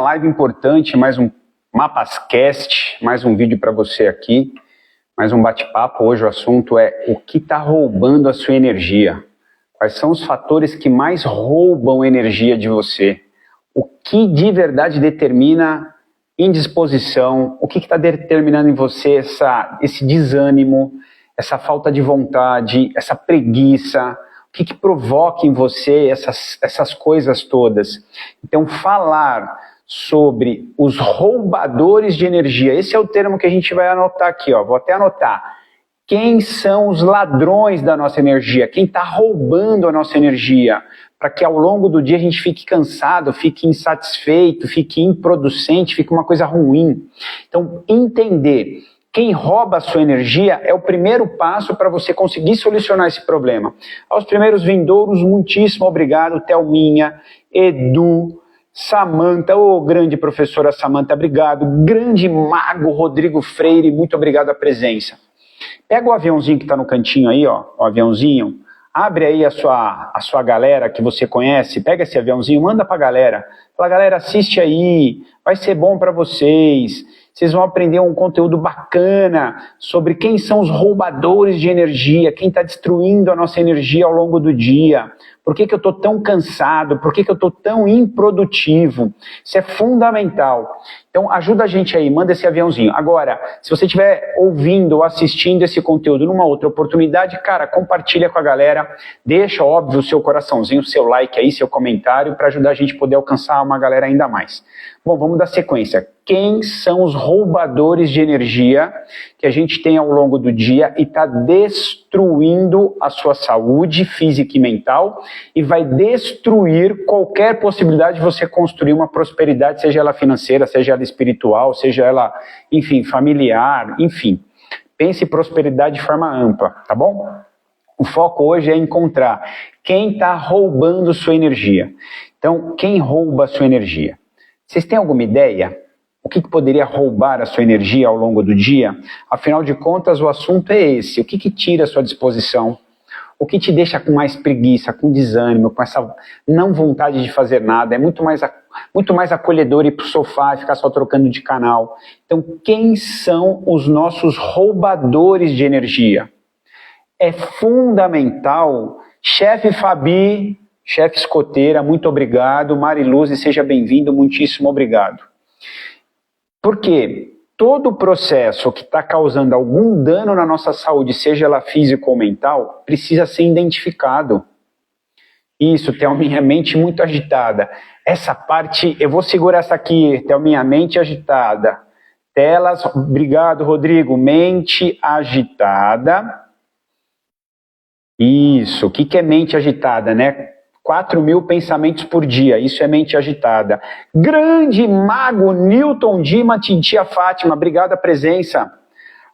live importante, mais um Mapascast, mais um vídeo para você aqui, mais um bate-papo. Hoje o assunto é o que está roubando a sua energia. Quais são os fatores que mais roubam energia de você? O que de verdade determina indisposição? O que está determinando em você esse desânimo, essa falta de vontade, essa preguiça? O que provoca em você essas coisas todas? Então, falar sobre os roubadores de energia, esse é o termo que a gente vai anotar aqui, ó. Vou até anotar. Quem são os ladrões da nossa energia? Quem está roubando a nossa energia? Para que ao longo do dia a gente fique cansado, fique insatisfeito, fique improducente, fique uma coisa ruim. Então, entender quem rouba a sua energia é o primeiro passo para você conseguir solucionar esse problema. Aos primeiros vindouros, muitíssimo obrigado, Thelminha, Edu, Samanta, grande professora Samanta, obrigado. Grande mago Rodrigo Freire, muito obrigado a presença. Pega o aviãozinho que está no cantinho aí, ó, o aviãozinho, abre aí a sua galera que você conhece, pega esse aviãozinho, manda para a galera. Fala, galera, assiste aí, vai ser bom para vocês. Vocês vão aprender um conteúdo bacana sobre quem são os roubadores de energia, quem está destruindo a nossa energia ao longo do dia. Por que eu estou tão cansado? Por que eu estou tão improdutivo? Isso é fundamental. Então, ajuda a gente aí, manda esse aviãozinho. Agora, se você estiver ouvindo ou assistindo esse conteúdo numa outra oportunidade, cara, compartilha com a galera, deixa, óbvio, o seu coraçãozinho, o seu like aí, seu comentário, para ajudar a gente a poder alcançar uma galera ainda mais. Bom, vamos dar sequência. Quem são os roubadores de energia que a gente tem ao longo do dia e está destruindo a sua saúde física e mental e vai destruir qualquer possibilidade de você construir uma prosperidade, seja ela financeira, seja ela espiritual, seja ela, enfim, familiar, enfim. Pense em prosperidade de forma ampla, tá bom? O foco hoje é encontrar quem está roubando sua energia. Então, quem rouba a sua energia? Vocês têm alguma ideia? O que poderia roubar a sua energia ao longo do dia? Afinal de contas, o assunto é esse. O que tira a sua disposição? O que te deixa com mais preguiça, com desânimo, com essa não vontade de fazer nada? É muito mais acolhedor ir para o sofá e ficar só trocando de canal. Então, quem são os nossos roubadores de energia? É fundamental. Chefe Fabi, chefe escoteira, muito obrigado. Mariluz, seja bem-vindo, muitíssimo obrigado. Porque todo o processo que está causando algum dano na nossa saúde, seja ela física ou mental, precisa ser identificado. Isso, Thelminha, mente muito agitada. Essa parte, eu vou segurar essa aqui, Thelminha, mente agitada. Telas, obrigado, Rodrigo. Mente agitada. Isso, o que é mente agitada, né? 4.000 pensamentos por dia, isso é mente agitada. Grande mago Newton Dima, titia Fátima, obrigado a presença.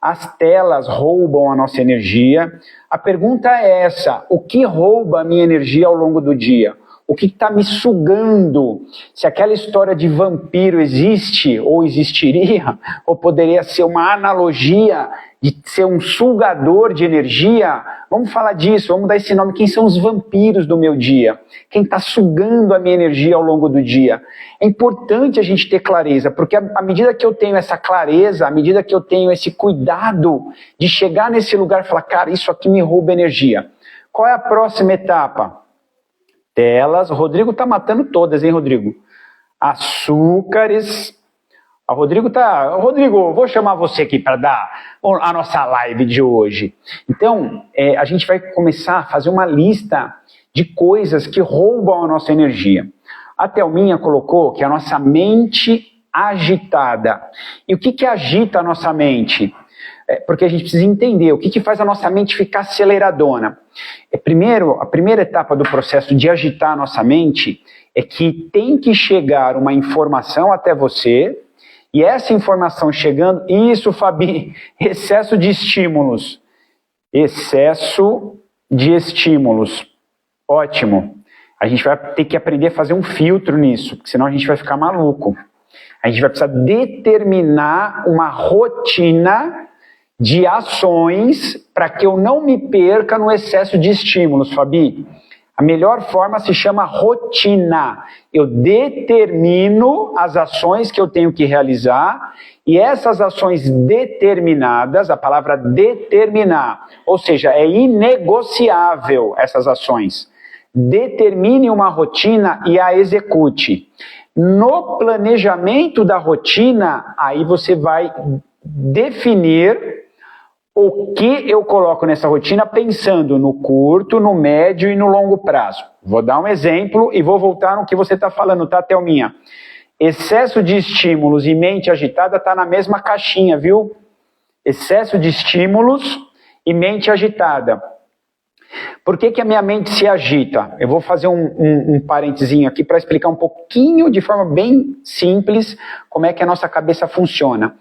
As telas roubam a nossa energia. A pergunta é essa, o que rouba a minha energia ao longo do dia? O que está me sugando? Se aquela história de vampiro existe ou existiria, ou poderia ser uma analogia de ser um sugador de energia, vamos falar disso, vamos dar esse nome. Quem são os vampiros do meu dia? Quem está sugando a minha energia ao longo do dia? É importante a gente ter clareza, porque à medida que eu tenho essa clareza, à medida que eu tenho esse cuidado de chegar nesse lugar e falar, cara, isso aqui me rouba energia. Qual é a próxima etapa? Telas, o Rodrigo tá matando todas, hein, Rodrigo? Açúcares. O Rodrigo, vou chamar você aqui para dar a nossa live de hoje. Então, a gente vai começar a fazer uma lista de coisas que roubam a nossa energia. A Thelminha colocou que a nossa mente agitada. E o que agita a nossa mente? Porque a gente precisa entender o que faz a nossa mente ficar aceleradona. Primeiro, a primeira etapa do processo de agitar a nossa mente é que tem que chegar uma informação até você, e essa informação chegando, isso, Fabi, excesso de estímulos. Excesso de estímulos. Ótimo. A gente vai ter que aprender a fazer um filtro nisso, porque senão a gente vai ficar maluco. A gente vai precisar determinar uma rotina de ações para que eu não me perca no excesso de estímulos, Fabi. A melhor forma se chama rotina. Eu determino as ações que eu tenho que realizar e essas ações determinadas, a palavra determinar, ou seja, é inegociável essas ações. Determine uma rotina e a execute. No planejamento da rotina, aí você vai definir o que eu coloco nessa rotina pensando no curto, no médio e no longo prazo. Vou dar um exemplo e vou voltar no que você está falando, tá, Thelminha? Excesso de estímulos e mente agitada está na mesma caixinha, viu? Excesso de estímulos e mente agitada. Por que a minha mente se agita? Eu vou fazer um parentezinho aqui para explicar um pouquinho, de forma bem simples, como é que a nossa cabeça funciona.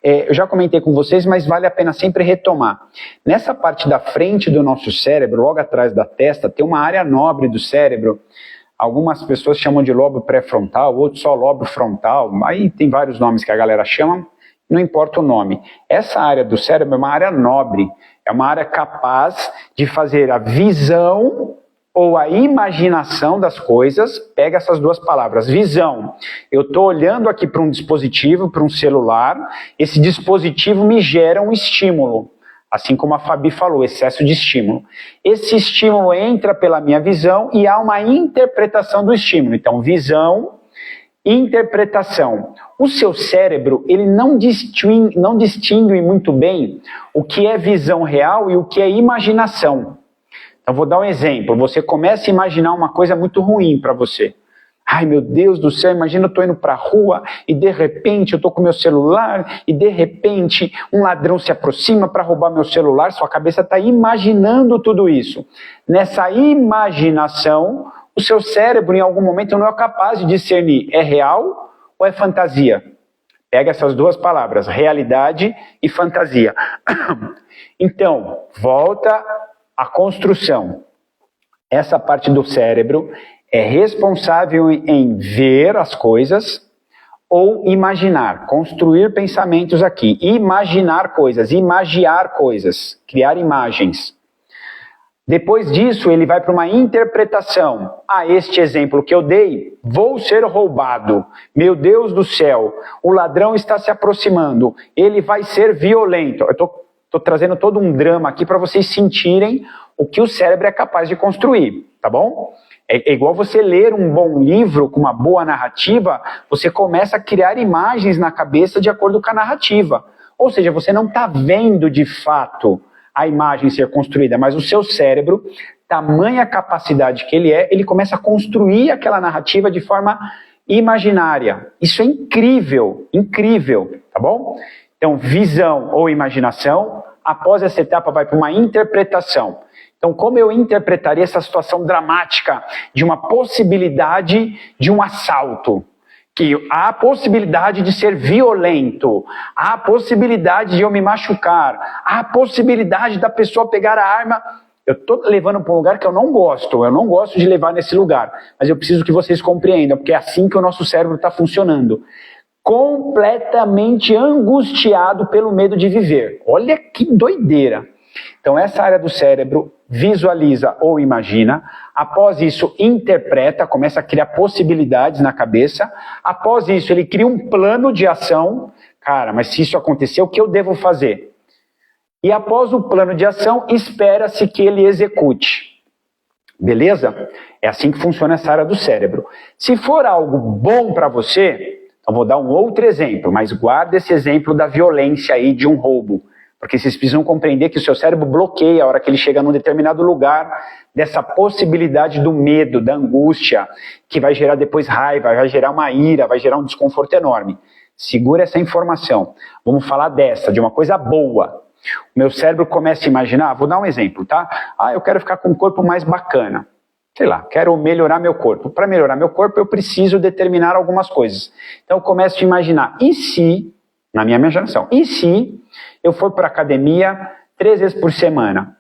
Eu já comentei com vocês, mas vale a pena sempre retomar. Nessa parte da frente do nosso cérebro, logo atrás da testa, tem uma área nobre do cérebro. Algumas pessoas chamam de lobo pré-frontal, outros só lobo frontal. Aí tem vários nomes que a galera chama, não importa o nome. Essa área do cérebro é uma área nobre, é uma área capaz de fazer a visão ou a imaginação das coisas. Pega essas duas palavras, visão. Eu estou olhando aqui para um dispositivo, para um celular, esse dispositivo me gera um estímulo. Assim como a Fabi falou, excesso de estímulo. Esse estímulo entra pela minha visão e há uma interpretação do estímulo. Então, visão, interpretação. O seu cérebro, ele não distingue muito bem o que é visão real e o que é imaginação. Então, vou dar um exemplo. Você começa a imaginar uma coisa muito ruim para você. Ai, meu Deus do céu, imagina eu estou indo para a rua e de repente eu estou com meu celular e de repente um ladrão se aproxima para roubar meu celular. Sua cabeça está imaginando tudo isso. Nessa imaginação, o seu cérebro em algum momento não é capaz de discernir, é real ou é fantasia? Pega essas duas palavras, realidade e fantasia. Então, volta à construção. Essa parte do cérebro é responsável em ver as coisas ou imaginar, construir pensamentos aqui, imaginar coisas, imagiar coisas, criar imagens. Depois disso, ele vai para uma interpretação. Este exemplo que eu dei, vou ser roubado. Meu Deus do céu, o ladrão está se aproximando, ele vai ser violento. Eu estou trazendo todo um drama aqui para vocês sentirem o que o cérebro é capaz de construir, tá bom? É igual você ler um bom livro com uma boa narrativa, você começa a criar imagens na cabeça de acordo com a narrativa. Ou seja, você não está vendo de fato a imagem ser construída, mas o seu cérebro, tamanha capacidade que ele é, ele começa a construir aquela narrativa de forma imaginária. Isso é incrível, incrível, tá bom? Então, visão ou imaginação, após essa etapa vai para uma interpretação. Então, como eu interpretaria essa situação dramática de uma possibilidade de um assalto? Que há a possibilidade de ser violento, há a possibilidade de eu me machucar, há a possibilidade da pessoa pegar a arma. Eu estou levando para um lugar que eu não gosto de levar nesse lugar, mas eu preciso que vocês compreendam, porque é assim que o nosso cérebro está funcionando. Completamente angustiado pelo medo de viver. Olha que doideira! Então, essa área do cérebro visualiza ou imagina, após isso interpreta, começa a criar possibilidades na cabeça, após isso ele cria um plano de ação, cara, mas se isso acontecer, o que eu devo fazer? E após o plano de ação, espera-se que ele execute. Beleza? É assim que funciona essa área do cérebro. Se for algo bom para você, então vou dar um outro exemplo, mas guarda esse exemplo da violência aí de um roubo. Porque vocês precisam compreender que o seu cérebro bloqueia a hora que ele chega num determinado lugar dessa possibilidade do medo, da angústia, que vai gerar depois raiva, vai gerar uma ira, vai gerar um desconforto enorme. Segura essa informação. Vamos falar de uma coisa boa. O meu cérebro começa a imaginar, vou dar um exemplo, tá? Eu quero ficar com um corpo mais bacana. Sei lá, quero melhorar meu corpo. Para melhorar meu corpo, eu preciso determinar algumas coisas. Então eu começo a imaginar, e se, na minha imaginação, e se eu for para a academia 3 vezes por semana?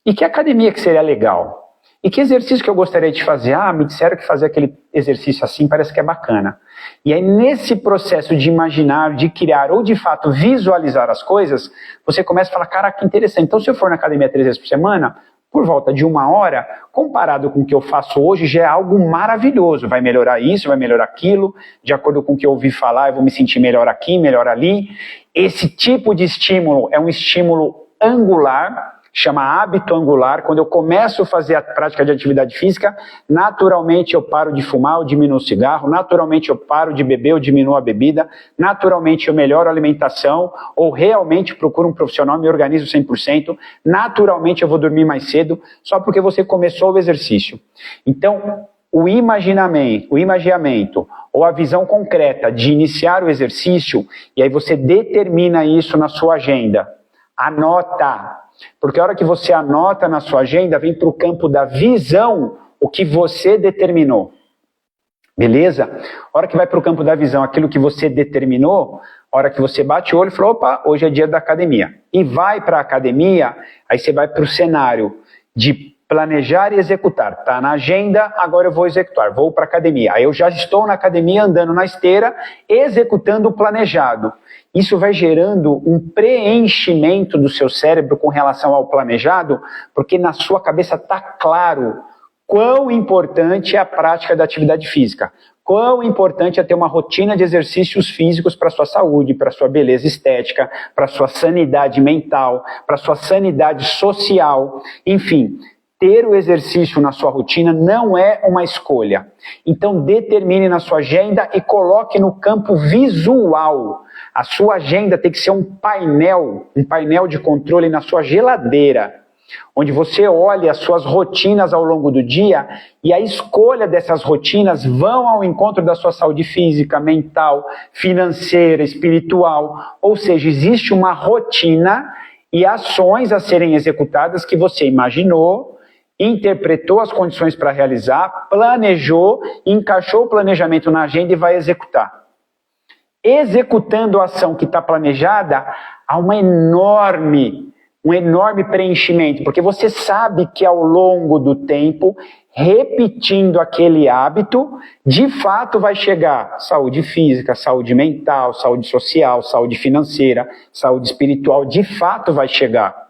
E que academia que seria legal? E que exercício que eu gostaria de fazer? Me disseram que fazer aquele exercício assim parece que é bacana. E aí nesse processo de imaginar, de criar ou de fato visualizar as coisas, você começa a falar, caraca, que interessante. Então se eu for na academia 3 vezes por semana, por volta de 1 hora, comparado com o que eu faço hoje, já é algo maravilhoso. Vai melhorar isso, vai melhorar aquilo, de acordo com o que eu ouvi falar, eu vou me sentir melhor aqui, melhor ali. Esse tipo de estímulo é um estímulo angular, chama hábito angular. Quando eu começo a fazer a prática de atividade física, naturalmente eu paro de fumar, eu diminuo o cigarro, naturalmente eu paro de beber, eu diminuo a bebida, naturalmente eu melhoro a alimentação, ou realmente procuro um profissional e me organizo 100%, naturalmente eu vou dormir mais cedo, só porque você começou o exercício. Então, o imaginamento ou a visão concreta de iniciar o exercício, e aí você determina isso na sua agenda. Anota. Porque a hora que você anota na sua agenda, vem para o campo da visão o que você determinou. Beleza? A hora que vai para o campo da visão aquilo que você determinou, a hora que você bate o olho e fala, opa, hoje é dia da academia. E vai para a academia, aí você vai para o cenário de planejar e executar. Está na agenda, agora eu vou executar, vou para a academia. Aí eu já estou na academia, andando na esteira, executando o planejado. Isso vai gerando um preenchimento do seu cérebro com relação ao planejado, porque na sua cabeça está claro quão importante é a prática da atividade física, quão importante é ter uma rotina de exercícios físicos para a sua saúde, para a sua beleza estética, para a sua sanidade mental, para a sua sanidade social, enfim. Ter o exercício na sua rotina não é uma escolha. Então determine na sua agenda e coloque no campo visual. A sua agenda tem que ser um painel de controle na sua geladeira, onde você olha as suas rotinas ao longo do dia e a escolha dessas rotinas vão ao encontro da sua saúde física, mental, financeira, espiritual. Ou seja, existe uma rotina e ações a serem executadas que você imaginou, interpretou as condições para realizar, planejou, encaixou o planejamento na agenda e vai executar. Executando a ação que está planejada, há um enorme preenchimento, porque você sabe que ao longo do tempo, repetindo aquele hábito, de fato vai chegar saúde física, saúde mental, saúde social, saúde financeira, saúde espiritual, de fato vai chegar.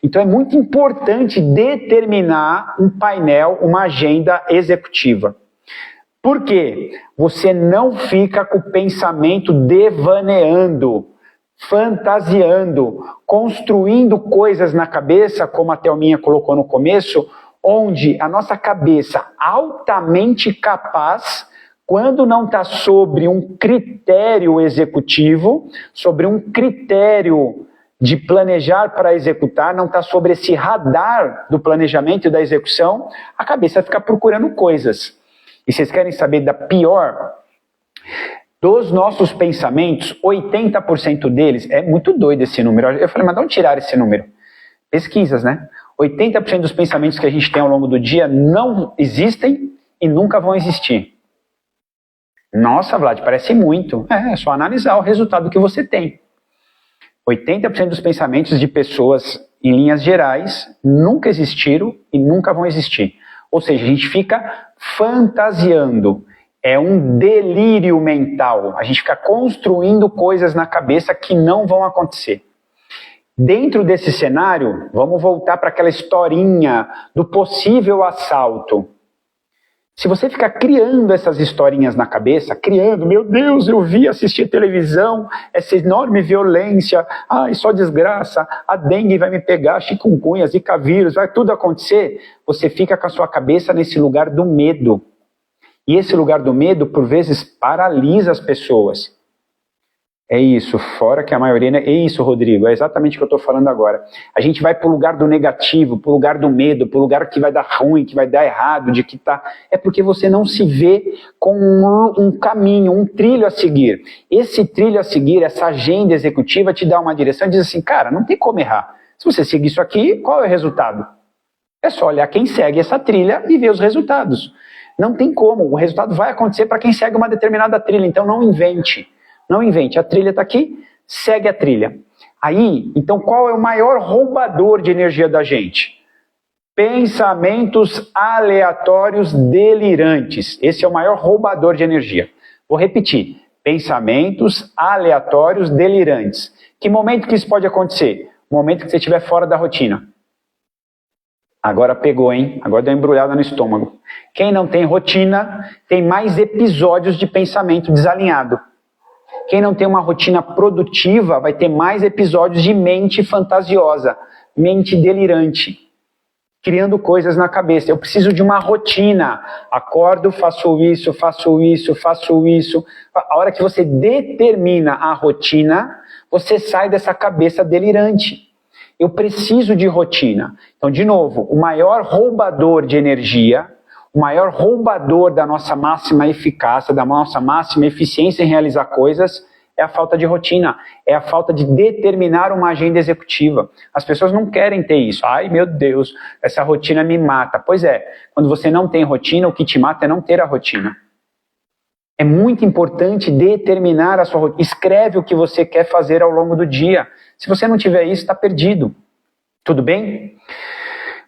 Então é muito importante determinar um painel, uma agenda executiva. Por quê? Você não fica com o pensamento devaneando, fantasiando, construindo coisas na cabeça, como a Thelminha colocou no começo, onde a nossa cabeça altamente capaz, quando não está sobre um critério executivo, sobre um critério de planejar para executar, não está sobre esse radar do planejamento e da execução, a cabeça fica procurando coisas. E vocês querem saber da pior? Dos nossos pensamentos, 80% deles, é muito doido esse número. Eu falei, mas de onde tirar esse número? Pesquisas, né? 80% dos pensamentos que a gente tem ao longo do dia não existem e nunca vão existir. Nossa, Vlad, parece muito. É só analisar o resultado que você tem. 80% dos pensamentos de pessoas, em linhas gerais, nunca existiram e nunca vão existir. Ou seja, a gente fica fantasiando. É um delírio mental. A gente fica construindo coisas na cabeça que não vão acontecer. Dentro desse cenário, vamos voltar para aquela historinha do possível assalto. Se você ficar criando essas historinhas na cabeça, meu Deus, eu vi assistir televisão, essa enorme violência, ai, só desgraça, a dengue vai me pegar, chikungunya, zika vírus, vai tudo acontecer, você fica com a sua cabeça nesse lugar do medo. E esse lugar do medo, por vezes, paralisa as pessoas. É isso, fora que a maioria... É isso, Rodrigo, é exatamente o que eu estou falando agora. A gente vai para o lugar do negativo, para o lugar do medo, para o lugar que vai dar ruim, que vai dar errado, de que tá... É porque você não se vê com um caminho, um trilho a seguir. Esse trilho a seguir, essa agenda executiva te dá uma direção e diz assim, cara, não tem como errar. Se você seguir isso aqui, qual é o resultado? É só olhar quem segue essa trilha e ver os resultados. Não tem como, o resultado vai acontecer para quem segue uma determinada trilha, então não invente. Não invente, a trilha está aqui, segue a trilha. Aí, então qual é o maior roubador de energia da gente? Pensamentos aleatórios delirantes. Esse é o maior roubador de energia. Vou repetir, pensamentos aleatórios delirantes. Que momento que isso pode acontecer? O momento que você estiver fora da rotina. Agora pegou, hein? Agora deu uma embrulhada no estômago. Quem não tem rotina tem mais episódios de pensamento desalinhado. Quem não tem uma rotina produtiva vai ter mais episódios de mente fantasiosa, mente delirante, criando coisas na cabeça. Eu preciso de uma rotina. Acordo, faço isso, faço isso, faço isso. A hora que você determina a rotina, você sai dessa cabeça delirante. Eu preciso de rotina. Então, de novo, o maior roubador de energia, o maior roubador da nossa máxima eficácia, da nossa máxima eficiência em realizar coisas, é a falta de rotina, é a falta de determinar uma agenda executiva. As pessoas não querem ter isso. Ai, meu Deus, essa rotina me mata. Pois é, quando você não tem rotina, o que te mata é não ter a rotina. É muito importante determinar a sua rotina. Escreve o que você quer fazer ao longo do dia. Se você não tiver isso, está perdido. Tudo bem?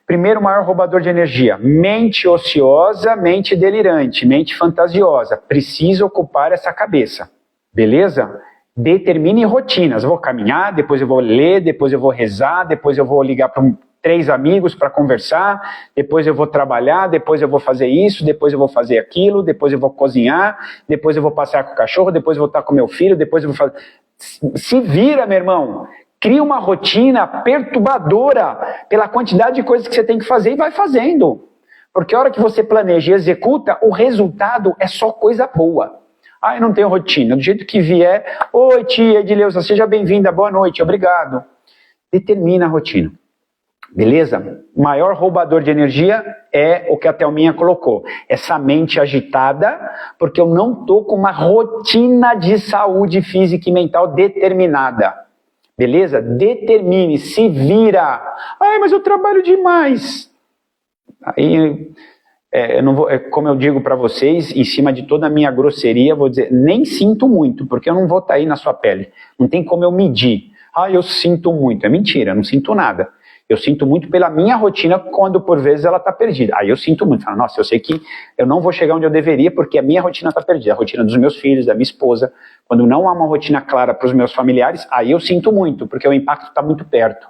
Primeiro maior roubador de energia. Mente ociosa, mente delirante, mente fantasiosa. Precisa ocupar essa cabeça. Beleza? Determine rotinas. Eu vou caminhar, depois eu vou ler, depois eu vou rezar, depois eu vou ligar para 3 amigos para conversar, depois eu vou trabalhar, depois eu vou fazer isso, depois eu vou fazer aquilo, depois eu vou cozinhar, depois eu vou passear com o cachorro, depois eu vou estar com meu filho, depois eu vou fazer... Se vira, meu irmão. Cria uma rotina perturbadora pela quantidade de coisas que você tem que fazer e vai fazendo. Porque a hora que você planeja e executa, o resultado é só coisa boa. Ah, eu não tenho rotina. Do jeito que vier, oi tia Edileuza, seja bem-vinda, boa noite, obrigado. Determina a rotina. Beleza? O maior roubador de energia é o que a Thelminha colocou. Essa mente agitada, porque eu não estou com uma rotina de saúde física e mental determinada. Beleza? Determine, se vira. Ai, mas eu trabalho demais. Aí, eu não vou, como eu digo para vocês, em cima de toda a minha grosseria, vou dizer, nem sinto muito, porque eu não vou estar aí na sua pele. Não tem como eu medir. Ah, eu sinto muito. É mentira, eu não sinto nada. Eu sinto muito pela minha rotina quando, por vezes, ela está perdida. Aí eu sinto muito. Falo, nossa, eu sei que eu não vou chegar onde eu deveria porque a minha rotina está perdida. A rotina dos meus filhos, da minha esposa. Quando não há uma rotina clara para os meus familiares, aí eu sinto muito, porque o impacto está muito perto.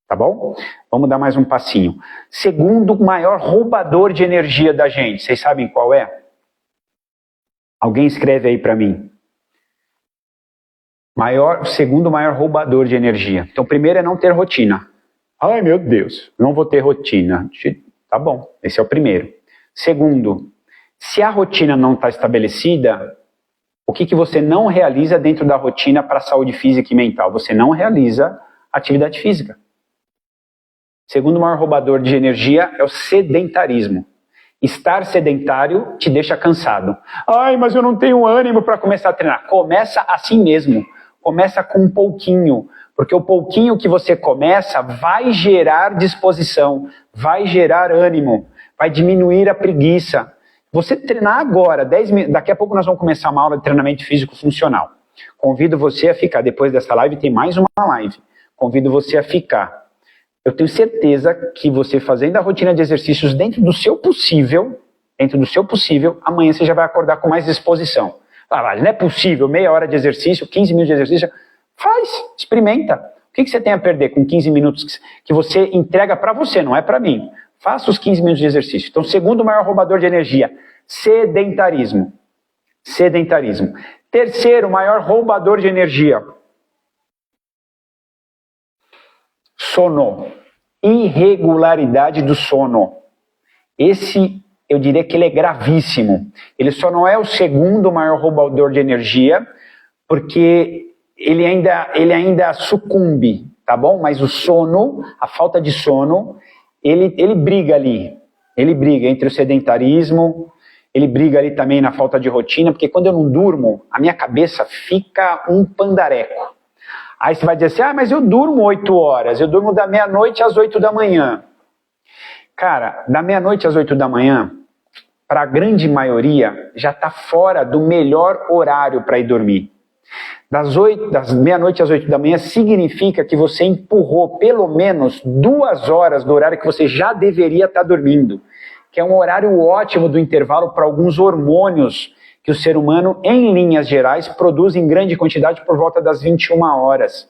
Tá bom? Vamos dar mais um passinho. Segundo maior roubador de energia da gente. Vocês sabem qual é? Alguém escreve aí para mim. Segundo maior roubador de energia. Então, primeiro é não ter rotina. Ai, meu Deus, não vou ter rotina. Tá bom, esse é o primeiro. Segundo, se a rotina não está estabelecida, o que você não realiza dentro da rotina para a saúde física e mental? Você não realiza atividade física. Segundo maior roubador de energia é o sedentarismo. Estar sedentário te deixa cansado. Ai, mas eu não tenho ânimo para começar a treinar. Começa assim mesmo. Começa com um pouquinho. Porque o pouquinho que você começa vai gerar disposição, vai gerar ânimo, vai diminuir a preguiça. Você treinar agora, 10 minutos, daqui a pouco nós vamos começar uma aula de treinamento físico funcional. Convido você a ficar, depois dessa live tem mais uma live. Convido você a ficar. Eu tenho certeza que você fazendo a rotina de exercícios dentro do seu possível, amanhã você já vai acordar com mais disposição. Ah, não é possível, meia hora de exercício, 15 minutos de exercício. Faz, experimenta. O que você tem a perder com 15 minutos que você entrega para você, não é para mim? Faça os 15 minutos de exercício. Então, segundo maior roubador de energia, sedentarismo. Sedentarismo. Terceiro maior roubador de energia, sono. Irregularidade do sono. Esse, eu diria que ele é gravíssimo. Ele só não é o segundo maior roubador de energia, porque ele ainda sucumbe, tá bom? Mas o sono, a falta de sono, ele briga ali. Ele briga entre o sedentarismo, ele briga ali também na falta de rotina, porque quando eu não durmo, a minha cabeça fica um pandareco. Aí você vai dizer assim, ah, mas eu durmo 8 horas, eu durmo da meia-noite às 8 da manhã. Cara, da meia-noite às 8 da manhã, para a grande maioria, já está fora do melhor horário para ir dormir. Das meia-noite às 8 da manhã significa que você empurrou pelo menos 2 horas do horário que você já deveria estar dormindo, que é um horário ótimo do intervalo para alguns hormônios que o ser humano, em linhas gerais, produz em grande quantidade por volta das 21 horas,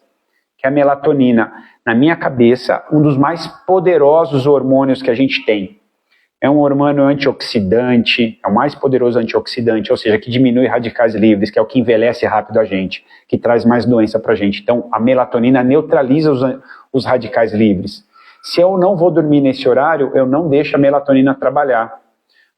que é a melatonina. na minha cabeça, um dos mais poderosos hormônios que a gente tem. É um hormônio antioxidante, é o mais poderoso antioxidante, ou seja, que diminui radicais livres, que é o que envelhece rápido a gente, que traz mais doença pra gente. Então, a melatonina neutraliza os radicais livres. Se eu não vou dormir nesse horário, eu não deixo a melatonina trabalhar.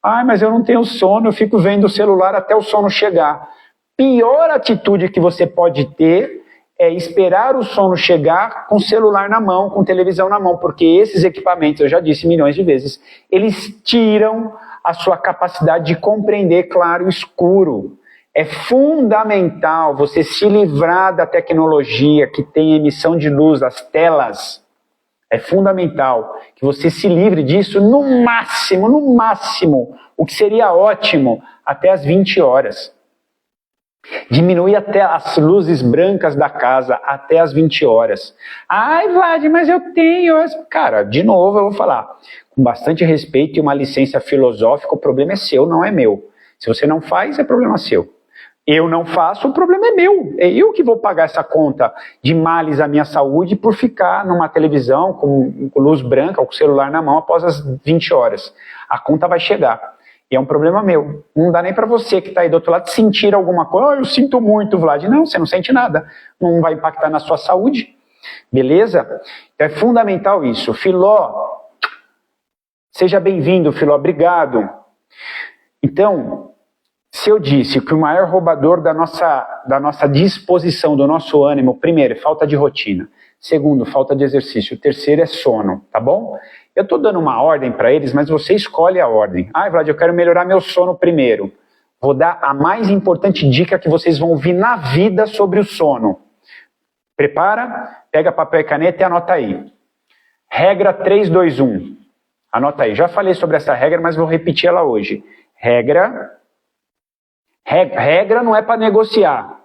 Ah, mas eu não tenho sono, eu fico vendo o celular até o sono chegar. Pior atitude que você pode ter é esperar o sono chegar com o celular na mão, com televisão na mão, porque esses equipamentos, eu já disse milhões de vezes, eles tiram a sua capacidade de compreender claro e escuro. É fundamental você se livrar da tecnologia que tem emissão de luz, as telas. É fundamental que você se livre disso no máximo, o que seria ótimo, até as 20 horas. Diminui até as luzes brancas da casa até as 20 horas. Ai, Vlad, mas eu tenho... Cara, de novo eu vou falar, com bastante respeito e uma licença filosófica, o problema é seu, não é meu. Se você não faz, é problema seu. Eu não faço, o problema é meu. É eu que vou pagar essa conta de males à minha saúde por ficar numa televisão com luz branca ou com o celular na mão após as 20 horas. A conta vai chegar. E é um problema meu. Não dá nem para você que está aí do outro lado sentir alguma coisa. Oh, eu sinto muito, Vlad. Não, você não sente nada. Não vai impactar na sua saúde. Beleza? Então é fundamental isso. Filó, seja bem-vindo, Filó. Obrigado. Então, se eu disse que o maior roubador da nossa disposição, do nosso ânimo, primeiro, é falta de rotina. Segundo, falta de exercício. Terceiro é sono, tá bom? Eu estou dando uma ordem para eles, mas você escolhe a ordem. Ah, Vlad, eu quero melhorar meu sono primeiro. Vou dar a mais importante dica que vocês vão ouvir na vida sobre o sono. Prepara, pega papel e caneta e anota aí. Regra 3, 2, 1. Anota aí. Já falei sobre essa regra, mas vou repetir ela hoje. Regra não é para negociar.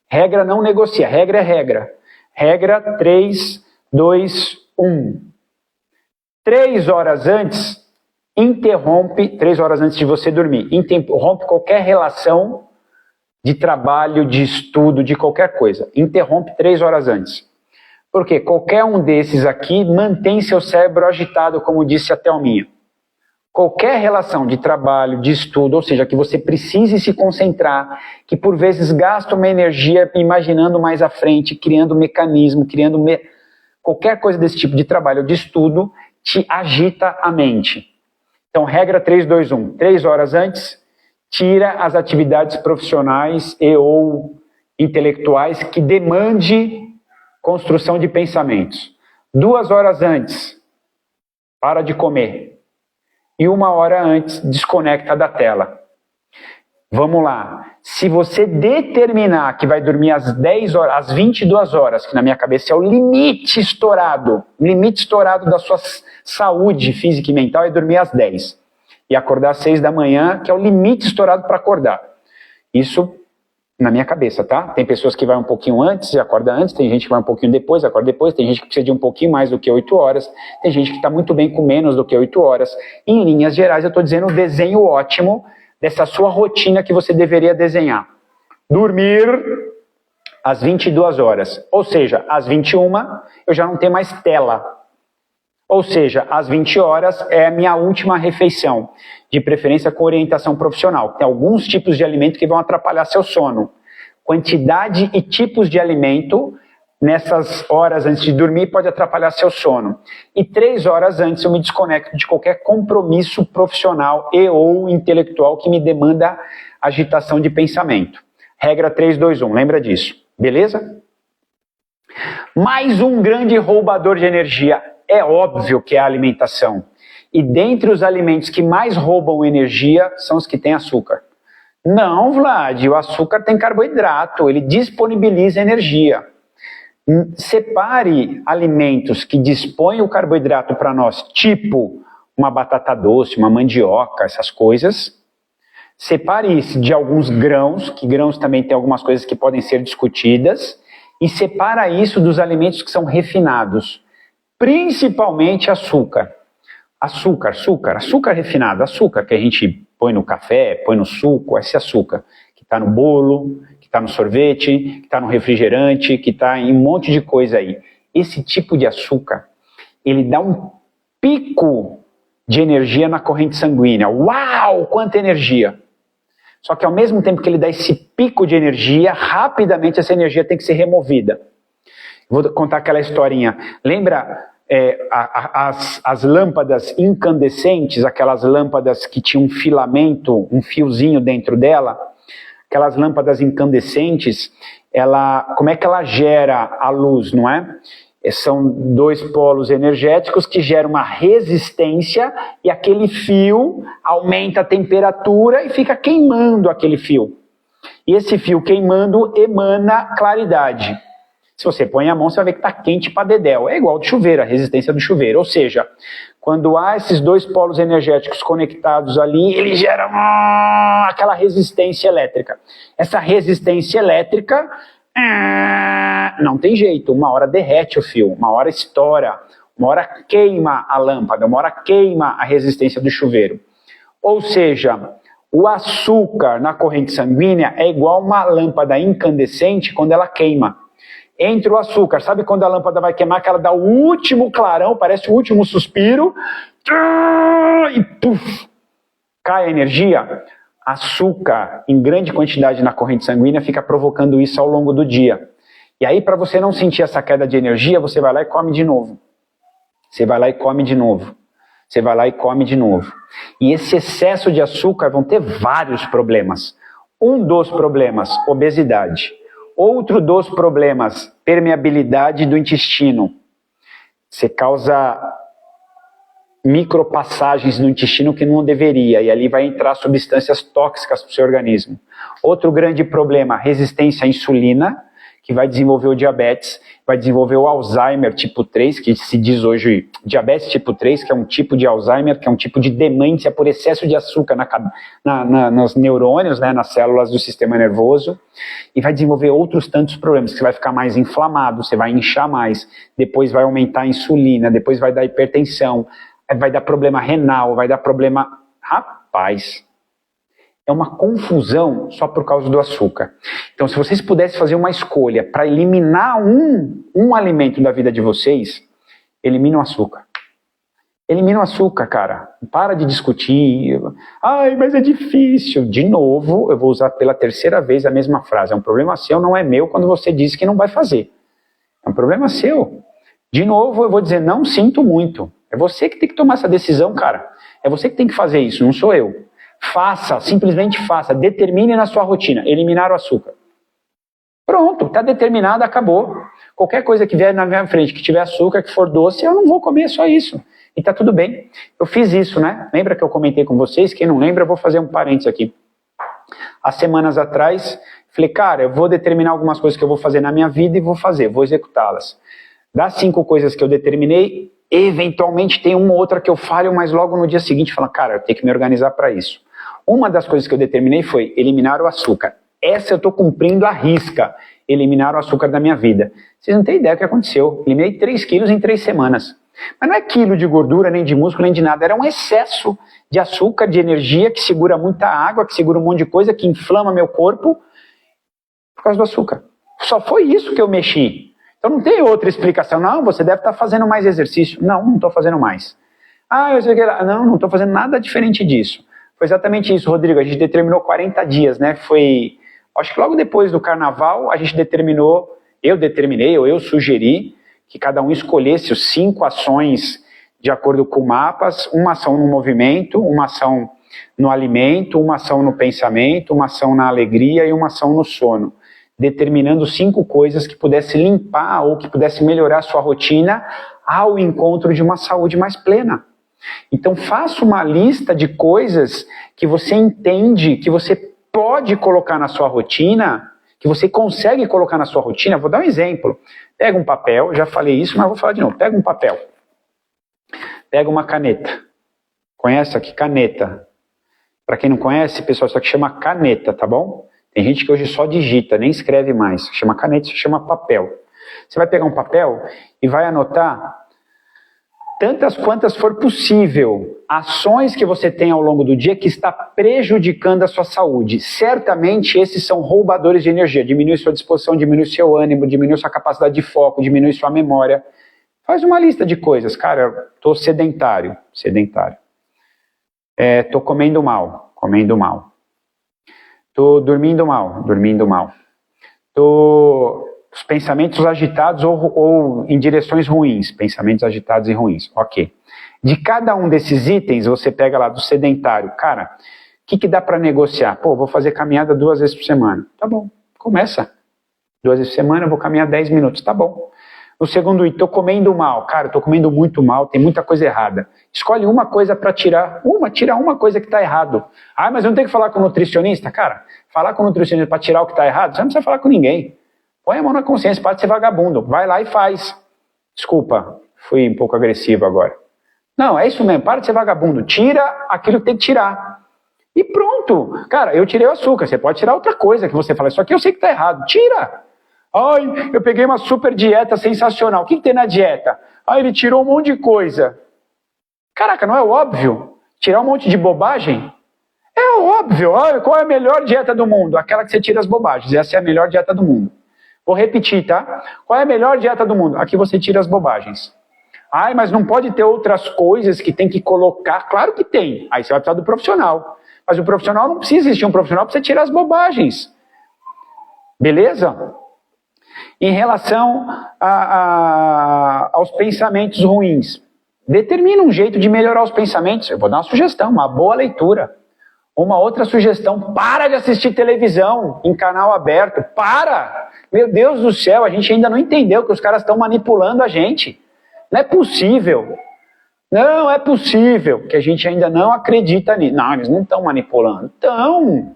Regra não negocia. Regra é regra. Regra 3, 2, 1. 3 horas antes, interrompe, 3 horas antes de você dormir, interrompe qualquer relação de trabalho, de estudo, de qualquer coisa. Interrompe 3 horas antes. Porque qualquer um desses aqui mantém seu cérebro agitado, como disse a Thelminha. Qualquer relação de trabalho, de estudo, ou seja, que você precise se concentrar, que por vezes gasta uma energia imaginando mais à frente, criando mecanismo, qualquer coisa desse tipo de trabalho ou de estudo, te agita a mente. Então, regra 3, 2, 1. 3 horas antes, tira as atividades profissionais e ou intelectuais que demande construção de pensamentos. 2 horas antes, para de comer. E 1 hora antes, desconecta da tela. Vamos lá. Se você determinar que vai dormir às 10 horas, às 22 horas, que na minha cabeça é o limite estourado da sua saúde física e mental, é dormir às 10. E acordar às 6 da manhã, que é o limite estourado para acordar. Isso na minha cabeça, tá? Tem pessoas que vai um pouquinho antes e acorda antes, tem gente que vai um pouquinho depois, acorda depois, tem gente que precisa de um pouquinho mais do que 8 horas, tem gente que está muito bem com menos do que 8 horas. Em linhas gerais, eu estou dizendo um desenho ótimo dessa sua rotina que você deveria desenhar. Dormir às 22 horas, ou seja, às 21 eu já não tenho mais tela. Ou seja, às 20 horas é a minha última refeição, de preferência com orientação profissional. Tem alguns tipos de alimento que vão atrapalhar seu sono. Quantidade e tipos de alimento nessas horas antes de dormir pode atrapalhar seu sono. E 3 horas antes eu me desconecto de qualquer compromisso profissional e ou intelectual que me demanda agitação de pensamento. Regra 3, 2, 1, lembra disso, beleza? Mais um grande roubador de energia, é óbvio que é a alimentação. E dentre os alimentos que mais roubam energia são os que têm açúcar. Não, Vlad, o açúcar tem carboidrato, ele disponibiliza energia. Separe alimentos que dispõem o carboidrato para nós, tipo uma batata doce, uma mandioca, essas coisas. Separe isso de alguns grãos, que grãos também tem algumas coisas que podem ser discutidas. E separa isso dos alimentos que são refinados, principalmente açúcar. Açúcar refinado, açúcar que a gente põe no café, põe no suco, esse açúcar que está no bolo, que está no sorvete, que está no refrigerante, que está em um monte de coisa aí. esse tipo de açúcar, ele dá um pico de energia na corrente sanguínea. Uau, quanta energia! Só que ao mesmo tempo que ele dá esse pico de energia, rapidamente essa energia tem que ser removida. Vou contar aquela historinha. Lembra as lâmpadas incandescentes, aquelas lâmpadas que tinham um filamento, um fiozinho dentro dela? Aquelas lâmpadas incandescentes, como é que ela gera a luz, não é? São dois polos energéticos que geram uma resistência e aquele fio aumenta a temperatura e fica queimando aquele fio. E esse fio queimando emana claridade. Se você põe a mão, você vai ver que está quente para dedéu. É igual do chuveiro, a resistência do chuveiro. Ou seja, quando há esses dois polos energéticos conectados ali, ele gera aquela resistência elétrica. Essa resistência elétrica, não tem jeito. Uma hora derrete o fio, uma hora estoura, uma hora queima a lâmpada, uma hora queima a resistência do chuveiro. Ou seja, o açúcar na corrente sanguínea é igual uma lâmpada incandescente quando ela queima. Entre o açúcar, sabe quando a lâmpada vai queimar, que ela dá o último clarão, parece o último suspiro, e puf, cai a energia? Açúcar em grande quantidade na corrente sanguínea fica provocando isso ao longo do dia. E aí, para você não sentir essa queda de energia, você vai lá e come de novo. Você vai lá e come de novo. Você vai lá e come de novo. E esse excesso de açúcar vão ter vários problemas. Um dos problemas, obesidade. Outro dos problemas, permeabilidade do intestino. Você causa micropassagens no intestino que não deveria, e ali vai entrar substâncias tóxicas para o seu organismo. Outro grande problema, resistência à insulina, que vai desenvolver o diabetes, vai desenvolver o Alzheimer tipo 3, que se diz hoje diabetes tipo 3, que é um tipo de Alzheimer, que é um tipo de demência por excesso de açúcar nos neurônios, né, nas células do sistema nervoso, e vai desenvolver outros tantos problemas, que você vai ficar mais inflamado, você vai inchar mais, depois vai aumentar a insulina, depois vai dar hipertensão, vai dar problema renal, vai dar problema... Rapaz... É uma confusão só por causa do açúcar. Então, se vocês pudessem fazer uma escolha para eliminar um alimento da vida de vocês, elimina o açúcar. Elimina o açúcar, cara. Para de discutir. Ai, mas é difícil. De novo, eu vou usar pela terceira vez a mesma frase. É um problema seu, não é meu, quando você diz que não vai fazer. É um problema seu. De novo, eu vou dizer, não sinto muito. É você que tem que tomar essa decisão, cara. É você que tem que fazer isso, não sou eu. Faça, simplesmente faça, determine na sua rotina, eliminar o açúcar. Pronto, está determinado, acabou. Qualquer coisa que vier na minha frente, que tiver açúcar, que for doce, eu não vou comer, é só isso. E tá tudo bem. Eu fiz isso, né? Lembra que eu comentei com vocês? Quem não lembra, eu vou fazer um parênteses aqui. Há semanas atrás, falei, cara, eu vou determinar algumas coisas que eu vou fazer na minha vida e vou fazer, vou executá-las. Das 5 coisas que eu determinei, eventualmente tem uma ou outra que eu falho, mas logo no dia seguinte falo, cara, eu tenho que me organizar para isso. Uma das coisas que eu determinei foi eliminar o açúcar. Essa eu estou cumprindo à risca, eliminar o açúcar da minha vida. Vocês não têm ideia do que aconteceu. Eliminei 3 quilos em 3 semanas. Mas não é quilo de gordura, nem de músculo, nem de nada. Era um excesso de açúcar, de energia, que segura muita água, que segura um monte de coisa, que inflama meu corpo por causa do açúcar. Só foi isso que eu mexi. Então não tem outra explicação. Não, você deve estar fazendo mais exercício. Não estou fazendo mais. Eu sei que... Não estou fazendo nada diferente disso. Foi exatamente isso, Rodrigo. A gente determinou 40 dias, né? Foi, acho que logo depois do carnaval, a gente determinou, eu sugeri que cada um escolhesse os 5 ações de acordo com mapas, uma ação no movimento, uma ação no alimento, uma ação no pensamento, uma ação na alegria e uma ação no sono. Determinando 5 coisas que pudesse limpar ou que pudesse melhorar a sua rotina ao encontro de uma saúde mais plena. Então faça uma lista de coisas que você entende, que você pode colocar na sua rotina, que você consegue colocar na sua rotina. Vou dar um exemplo. Pega um papel, já falei isso, mas vou falar de novo. Pega um papel. Pega uma caneta. Conhece aqui? Caneta. Para quem não conhece, pessoal, isso aqui chama caneta, tá bom? Tem gente que hoje só digita, nem escreve mais. Chama caneta, isso chama papel. Você vai pegar um papel e vai anotar tantas quantas for possível, ações que você tem ao longo do dia que está prejudicando a sua saúde. Certamente esses são roubadores de energia. Diminui sua disposição, diminui seu ânimo, diminui sua capacidade de foco, diminui sua memória. Faz uma lista de coisas. Cara, estou sedentário. Estou comendo mal. Estou dormindo mal. Os pensamentos agitados ou em direções ruins, pensamentos agitados e ruins, ok. De cada um desses itens, você pega lá do sedentário, cara, o que dá para negociar? Pô, vou fazer caminhada 2 vezes por semana. Tá bom, começa. 2 vezes por semana, eu vou caminhar 10 minutos, tá bom. No segundo item, tô comendo mal. Cara, tô comendo muito mal, tem muita coisa errada. Escolhe uma coisa para tirar. Tira uma coisa que tá errado. Ah, mas eu não tenho que falar com o nutricionista? Cara, falar com o nutricionista para tirar o que tá errado, você não precisa falar com ninguém. Põe a mão na consciência, para de ser vagabundo. Vai lá e faz. Desculpa, fui um pouco agressivo agora. Não, é isso mesmo, para de ser vagabundo. Tira aquilo que tem que tirar. E pronto. Cara, eu tirei o açúcar, você pode tirar outra coisa que você fala. Isso aqui eu sei que tá errado. Tira. Ai, eu peguei uma super dieta sensacional. O que tem na dieta? Ah, ele tirou um monte de coisa. Caraca, não é óbvio? Tirar um monte de bobagem? É óbvio. Olha, qual é a melhor dieta do mundo? Aquela que você tira as bobagens. Essa é a melhor dieta do mundo. Vou repetir, tá? Qual é a melhor dieta do mundo? Aqui você tira as bobagens. Ai, mas não pode ter outras coisas que tem que colocar? Claro que tem. Aí você vai precisar do profissional. Mas o profissional não precisa existir um profissional para você tirar as bobagens. Beleza? Em relação aos pensamentos ruins, determina um jeito de melhorar os pensamentos. Eu vou dar uma sugestão, uma boa leitura. Uma outra sugestão, para de assistir televisão em canal aberto. Para! Meu Deus do céu, a gente ainda não entendeu que os caras estão manipulando a gente. Não é possível. Não é possível que a gente ainda não acredita nisso. Não, eles não estão manipulando. Estão.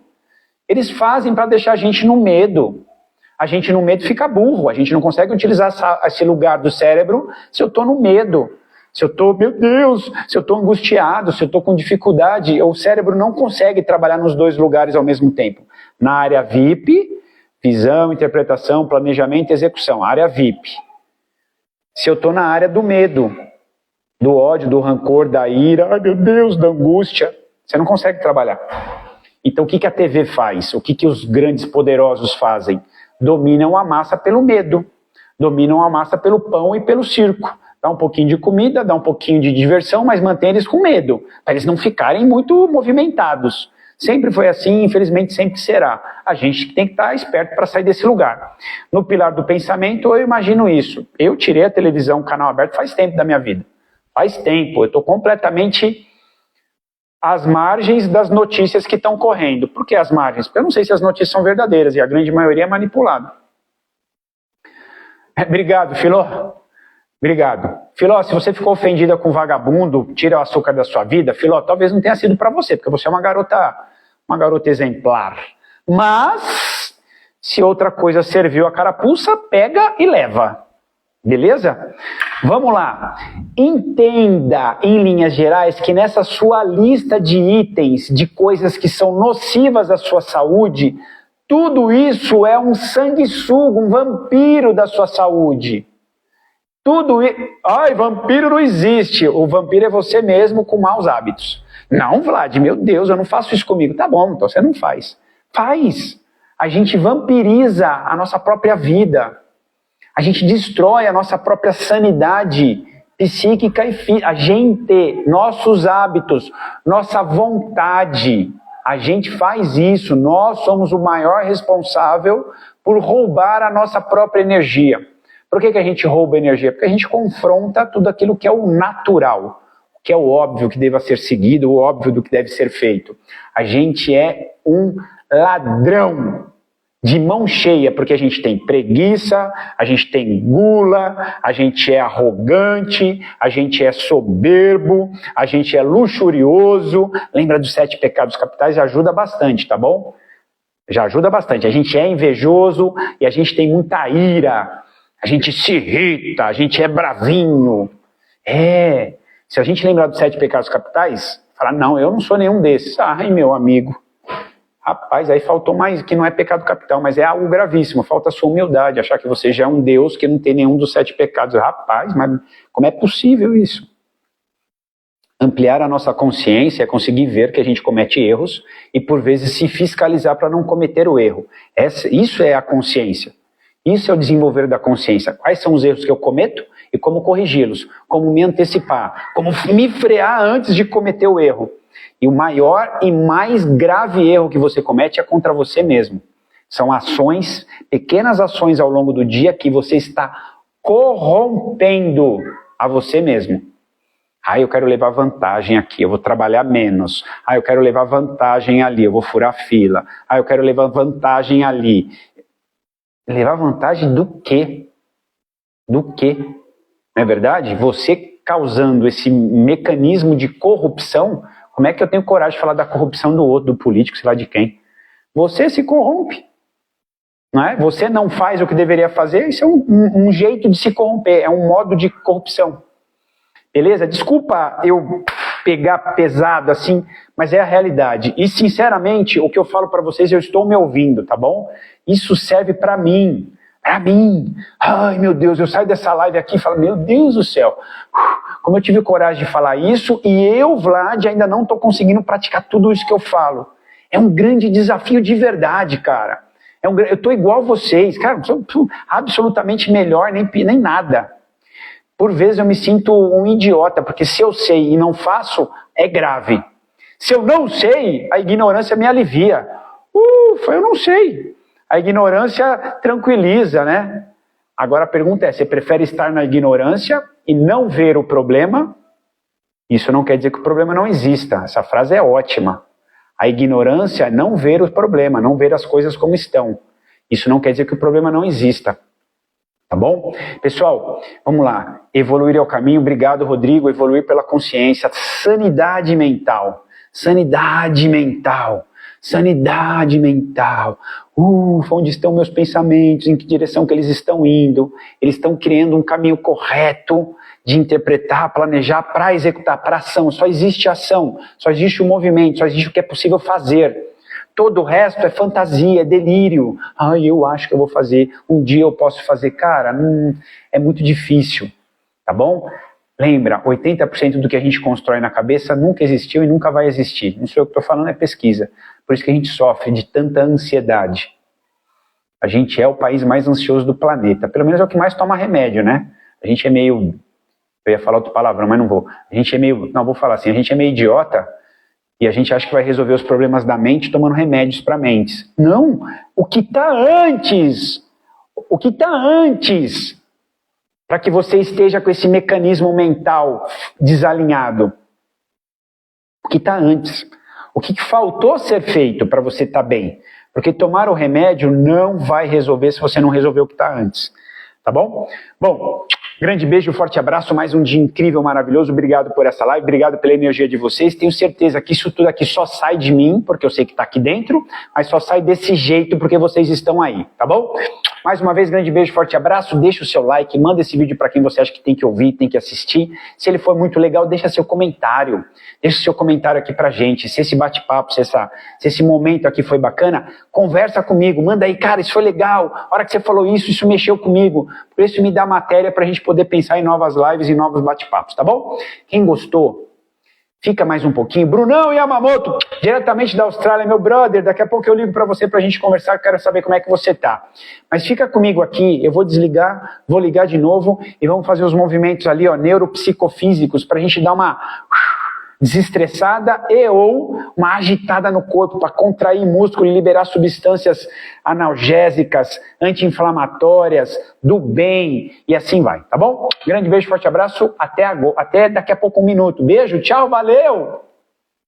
Eles fazem para deixar a gente no medo. A gente no medo fica burro. A gente não consegue utilizar esse lugar do cérebro se eu estou no medo. Se eu estou, meu Deus, se eu estou angustiado, se eu estou com dificuldade, o cérebro não consegue trabalhar nos 2 lugares ao mesmo tempo. Na área VIP, visão, interpretação, planejamento e execução. Área VIP. Se eu estou na área do medo, do ódio, do rancor, da ira, ai meu Deus, da angústia, você não consegue trabalhar. Então o que a TV faz? O que os grandes poderosos fazem? Dominam a massa pelo medo. Dominam a massa pelo pão e pelo circo. Dá um pouquinho de comida, dá um pouquinho de diversão, mas mantém eles com medo, para eles não ficarem muito movimentados. Sempre foi assim, infelizmente sempre será. A gente tem que estar esperto para sair desse lugar. No pilar do pensamento, eu imagino isso. Eu tirei a televisão, canal aberto, faz tempo da minha vida. Faz tempo, eu estou completamente às margens das notícias que estão correndo. Por que às margens? Porque eu não sei se as notícias são verdadeiras, e a grande maioria é manipulada. Obrigado, Filó. Obrigado. Filó, se você ficou ofendida com vagabundo, tira o açúcar da sua vida, Filó, talvez não tenha sido para você, porque você é uma garota exemplar. Mas, se outra coisa serviu a carapuça, pega e leva. Beleza? Vamos lá. Entenda, em linhas gerais, que nessa sua lista de itens, de coisas que são nocivas à sua saúde, tudo isso é um sanguessuga, um vampiro da sua saúde. Tudo isso... Ai, vampiro não existe. O vampiro é você mesmo com maus hábitos. Não, Vlad, meu Deus, eu não faço isso comigo. Tá bom, então você não faz. Faz. A gente vampiriza a nossa própria vida. A gente destrói a nossa própria sanidade psíquica e física. A gente, nossos hábitos, nossa vontade, a gente faz isso. Nós somos o maior responsável por roubar a nossa própria energia. Por que a gente rouba energia? Porque a gente confronta tudo aquilo que é o natural, que é o óbvio que deva ser seguido, o óbvio do que deve ser feito. A gente é um ladrão de mão cheia, porque a gente tem preguiça, a gente tem gula, a gente é arrogante, a gente é soberbo, a gente é luxurioso. Lembra dos 7 pecados capitais? Ajuda bastante, tá bom? Já ajuda bastante. A gente é invejoso e a gente tem muita ira. A gente se irrita, a gente é bravinho. Se a gente lembrar dos 7 pecados capitais, falar, não, eu não sou nenhum desses. Ai, meu amigo. Rapaz, aí faltou mais, que não é pecado capital, mas é algo gravíssimo. Falta a sua humildade, achar que você já é um Deus que não tem nenhum dos 7 pecados. Rapaz, mas como é possível isso? Ampliar a nossa consciência é conseguir ver que a gente comete erros e, por vezes, se fiscalizar para não cometer o erro. Isso é a consciência. Isso é o desenvolver da consciência. Quais são os erros que eu cometo e como corrigi-los, como me antecipar, como me frear antes de cometer o erro. E o maior e mais grave erro que você comete é contra você mesmo. São ações, pequenas ações ao longo do dia que você está corrompendo a você mesmo. Eu quero levar vantagem aqui, eu vou trabalhar menos. Eu quero levar vantagem ali, eu vou furar fila. Eu quero levar vantagem ali. Levar vantagem do quê? Do quê? Não é verdade? Você causando esse mecanismo de corrupção, como é que eu tenho coragem de falar da corrupção do outro, do político, sei lá de quem? Você se corrompe. Não é? Você não faz o que deveria fazer, isso é um jeito de se corromper, é um modo de corrupção. Beleza? Desculpa eu pegar pesado assim, mas é a realidade. E sinceramente, o que eu falo para vocês, eu estou me ouvindo, tá bom? Isso serve para mim. Para mim. Ai, meu Deus, eu saio dessa live aqui e falo, meu Deus do céu, como eu tive coragem de falar isso e eu, Vlad, ainda não estou conseguindo praticar tudo isso que eu falo. É um grande desafio de verdade, cara. Eu estou igual vocês, cara, não sou absolutamente melhor, nem nada. Por vezes eu me sinto um idiota, porque se eu sei e não faço, é grave. Se eu não sei, a ignorância me alivia. Eu não sei. A ignorância tranquiliza, né? Agora a pergunta é, você prefere estar na ignorância e não ver o problema? Isso não quer dizer que o problema não exista. Essa frase é ótima. A ignorância é não ver o problema, não ver as coisas como estão. Isso não quer dizer que o problema não exista. Tá bom? Pessoal, vamos lá. Evoluir é o caminho. Obrigado, Rodrigo. Evoluir pela consciência. Sanidade mental. Sanidade mental. Sanidade mental. Onde estão meus pensamentos? Em que direção que eles estão indo? Eles estão criando um caminho correto de interpretar, planejar, para executar, para ação. Só existe ação. Só existe o movimento. Só existe o que é possível fazer. Todo o resto é fantasia, é delírio. Eu acho que eu vou fazer, um dia eu posso fazer. Cara, é muito difícil, tá bom? Lembra, 80% do que a gente constrói na cabeça nunca existiu e nunca vai existir. Não sei o que eu estou falando, é pesquisa. Por isso que a gente sofre de tanta ansiedade. A gente é o país mais ansioso do planeta. Pelo menos é o que mais toma remédio, né? A gente é meio... Eu ia falar outro palavrão, mas não vou. A gente é meio... Não, vou falar assim. A gente é meio idiota... E a gente acha que vai resolver os problemas da mente tomando remédios para mentes. Não! O que está antes? O que está antes? Para que você esteja com esse mecanismo mental desalinhado. O que está antes? O que faltou ser feito para você estar bem? Porque tomar o remédio não vai resolver se você não resolver o que está antes. Tá bom? Bom, grande beijo, forte abraço, mais um dia incrível, maravilhoso, obrigado por essa live, obrigado pela energia de vocês, tenho certeza que isso tudo aqui só sai de mim, porque eu sei que está aqui dentro, mas só sai desse jeito porque vocês estão aí, tá bom? Mais uma vez, grande beijo, forte abraço, deixa o seu like, manda esse vídeo para quem você acha que tem que ouvir, tem que assistir, se ele for muito legal, deixa seu comentário aqui pra gente, se esse bate-papo, se esse momento aqui foi bacana, conversa comigo, manda aí, cara, isso foi legal, a hora que você falou isso mexeu comigo, por isso me dá matéria pra gente poder pensar em novas lives e novos bate-papos, tá bom? Quem gostou, fica mais um pouquinho. Brunão Yamamoto, diretamente da Austrália, meu brother, daqui a pouco eu ligo pra você pra gente conversar, quero saber como é que você tá. Mas fica comigo aqui, eu vou desligar, vou ligar de novo e vamos fazer os movimentos ali, ó, neuropsicofísicos, pra gente dar uma desestressada e ou uma agitada no corpo para contrair músculo e liberar substâncias analgésicas, anti-inflamatórias, do bem e assim vai, tá bom? Grande beijo, forte abraço, até daqui a pouco um minuto. Beijo, tchau, valeu!